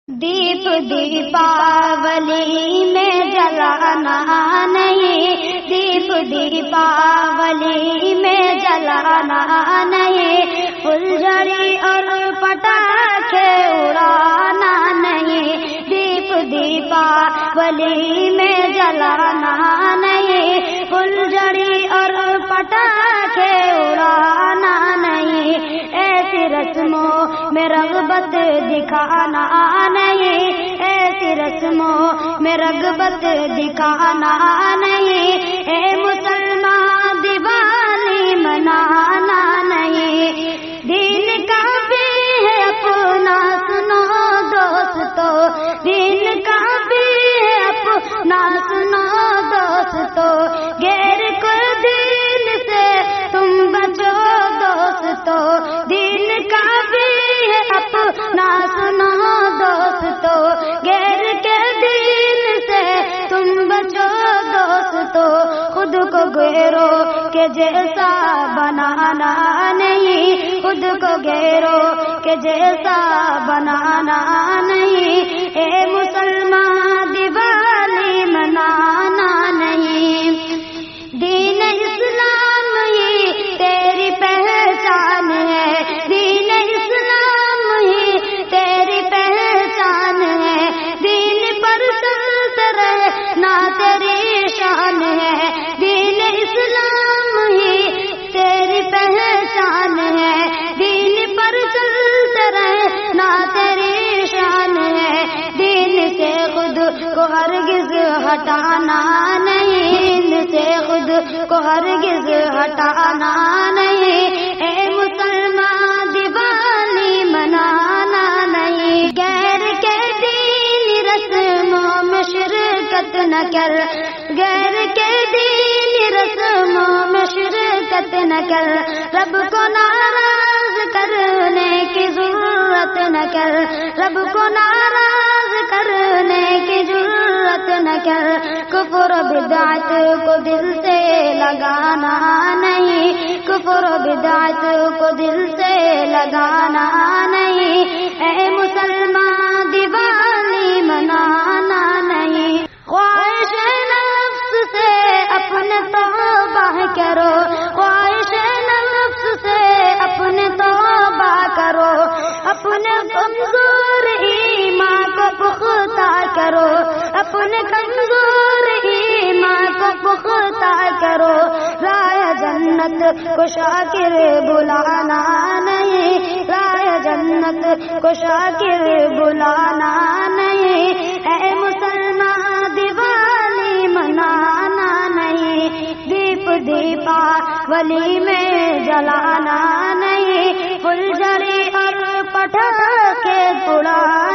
دیپ دیپاولی میں جلانا نہیں، دیپ دیپاولی میں جلانا نہیں، پھلجھڑی اور پٹاخے اڑانا نہیں، دیپ دیپاولی میں جلانا نہیں، پھلجھڑی اور پٹاخے اڑانا نہیں، ایسی رسموں میں رغبت دکھانا نہیں، ایسی رسموں میں رغبت دکھانا نہیں، اے مسلمان دیوالی منانا نہیں، دین کا بھی ہے اپنا سنو دوستو، دین کا بھی ہے اپنا سنو دوستو، غیر کو دین سے تم بچو دوستو، دین کا بھی ہے اپنا سنو دوستو، غیر کے دین سے تم بچو دوستو، خود کو غیروں کے جیسا بنانا نہیں، خود کو غیروں کے جیسا بنانا نہیں، اے مسلمان دیوالی منانا نہیں، دین اسلام ہی تیری پہچان ہے، دین اسلام ہی تیری پہچان ہے، دین پر چلتے رہنا تیری شان ہے، دین اسلام ہی تیری پہچان ہے، دین پر چلتے رہنا تیری شان ہے، دین سے خود کو ہرگز ہٹانا نہیں، دین سے خود کو ہرگز ہٹانا نہیں، اے مسلمان دیوالی منانا نہیں، غیر کے دین رسموں میں شرکت نہ کر، غیر کے دین رسموں میں شرکت نہ کر، رب کو ناراض کرنے کی ضرورت نہ کر، رب کو ناراض کرنے کی ضرورت نہ کر، کفر و بدعت کو دل سے لگانا نہیں، کفر و بدعت کو دل سے لگانا نہیں، اے مسلمان دیوالی منانا نہیں، خواہش نفس سے اپنے توبہ کرو، خواہش نفس سے اپنے توبہ کرو، اپنے کمزور ایمان کو پختہ کرو، اپنے کمزور ایمان کو پختہ کرو، رائے جنت کو شاکر بلانا نہیں، رائے جنت کو شاکر بلانا نہیں، اے مسلمان دیوالی منانا نہیں، دیپ دیپاولی میں جلانا نہیں، پھلجھڑی اور پٹاخے اڑانا